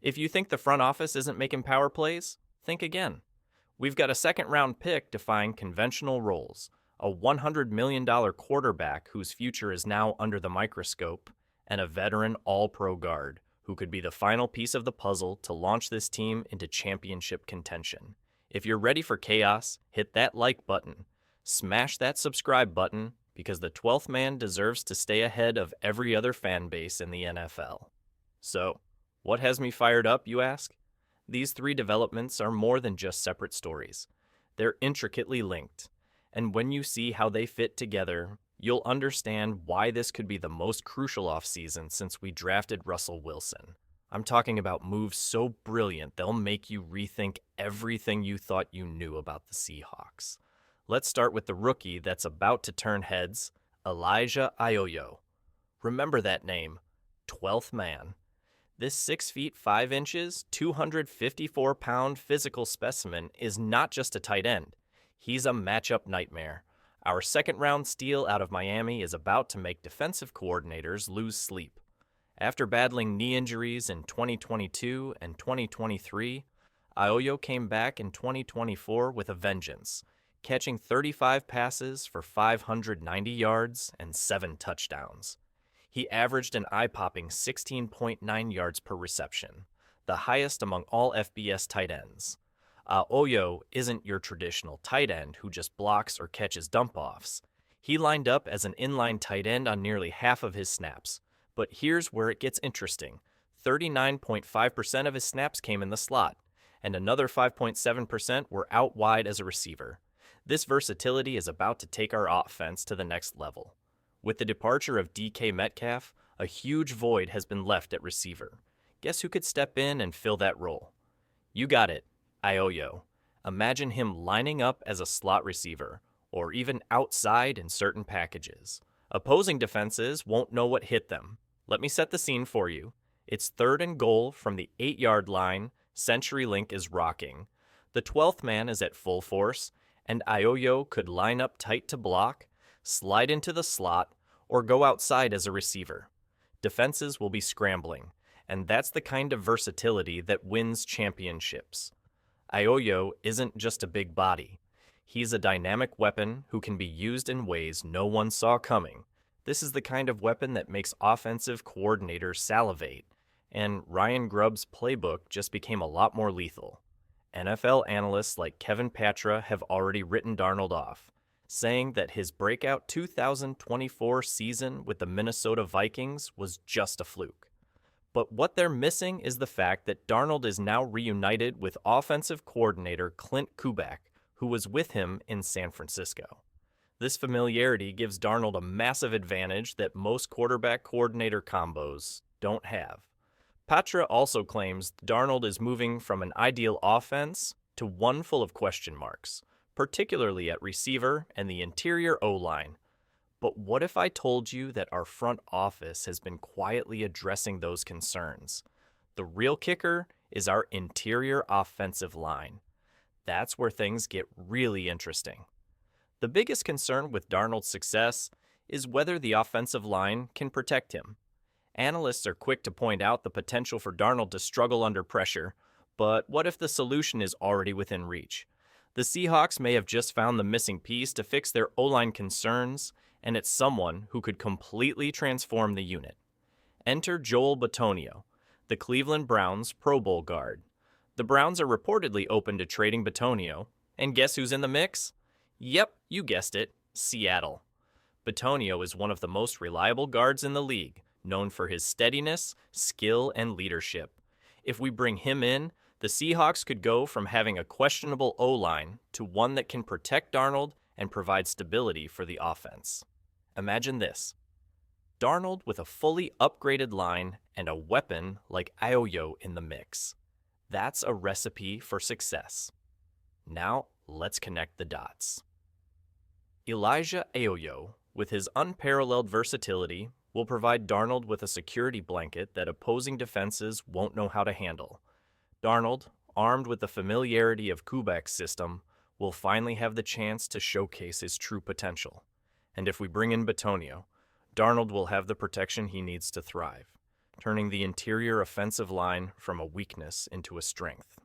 If you think the front office isn't making power plays, think again. We've got a second-round pick defying conventional roles, a $100 million quarterback whose future is now under the microscope, and a veteran all-pro guard who could be the final piece of the puzzle to launch this team into championship contention. If you're ready for chaos, hit that like button. Smash that subscribe button because the 12th man deserves to stay ahead of every other fan base in the NFL. So, what has me fired up, you ask? These three developments are more than just separate stories. They're intricately linked, and when you see how they fit together, you'll understand why this could be the most crucial offseason since we drafted Russell Wilson. I'm talking about moves so brilliant they'll make you rethink everything you thought you knew about the Seahawks. Let's start with the rookie that's about to turn heads, Elijah Aoyo. Remember that name, 12th man. This 6 feet 5 inches, 254-pound physical specimen is not just a tight end. He's a matchup nightmare. Our second-round steal out of Miami is about to make defensive coordinators lose sleep. After battling knee injuries in 2022 and 2023, Aoyo came back in 2024 with a vengeance, catching 35 passes for 590 yards and 7 touchdowns. He averaged an eye-popping 16.9 yards per reception, the highest among all FBS tight ends. Aoyo isn't your traditional tight end who just blocks or catches dump-offs. He lined up as an inline tight end on nearly half of his snaps. But here's where it gets interesting. 39.5% of his snaps came in the slot, and another 5.7% were out wide as a receiver. This versatility is about to take our offense to the next level. With the departure of DK Metcalf, a huge void has been left at receiver. Guess who could step in and fill that role? You got it, Aoyo. Imagine him lining up as a slot receiver, or even outside in certain packages. Opposing defenses won't know what hit them. Let me set the scene for you. It's 3rd and goal from the 8-yard line. CenturyLink is rocking. The 12th man is at full force, and Aoyo could line up tight to block, slide into the slot, or go outside as a receiver. Defenses will be scrambling, and that's the kind of versatility that wins championships. Aoyo isn't just a big body. He's a dynamic weapon who can be used in ways no one saw coming. This is the kind of weapon that makes offensive coordinators salivate, and Ryan Grubb's playbook just became a lot more lethal. NFL analysts like Kevin Patra have already written Darnold off, saying that his breakout 2024 season with the Minnesota Vikings was just a fluke. But what they're missing is the fact that Darnold is now reunited with offensive coordinator Clint Kubiak, who was with him in San Francisco. This familiarity gives Darnold a massive advantage that most quarterback coordinator combos don't have. Patra also claims Darnold is moving from an ideal offense to one full of question marks, particularly at receiver and the interior O-line. But what if I told you that our front office has been quietly addressing those concerns? The real kicker is our interior offensive line. That's where things get really interesting. The biggest concern with Darnold's success is whether the offensive line can protect him. Analysts are quick to point out the potential for Darnold to struggle under pressure, but what if the solution is already within reach? The Seahawks may have just found the missing piece to fix their O-line concerns, and it's someone who could completely transform the unit. Enter Joel Batonio, the Cleveland Browns Pro Bowl guard. The Browns are reportedly open to trading Batonio, and guess who's in the mix? Yep, you guessed it, Seattle. Batonio is one of the most reliable guards in the league, known for his steadiness, skill, and leadership. If we bring him in, the Seahawks could go from having a questionable O-line to one that can protect Darnold and provide stability for the offense. Imagine this: Darnold with a fully upgraded line and a weapon like Aoyo in the mix. That's a recipe for success. Now, let's connect the dots. Elijah Aoyo, with his unparalleled versatility, will provide Darnold with a security blanket that opposing defenses won't know how to handle. Darnold, armed with the familiarity of Kubiak's system, will finally have the chance to showcase his true potential. And if we bring in Batonio, Darnold will have the protection he needs to thrive. turning the interior offensive line from a weakness into a strength.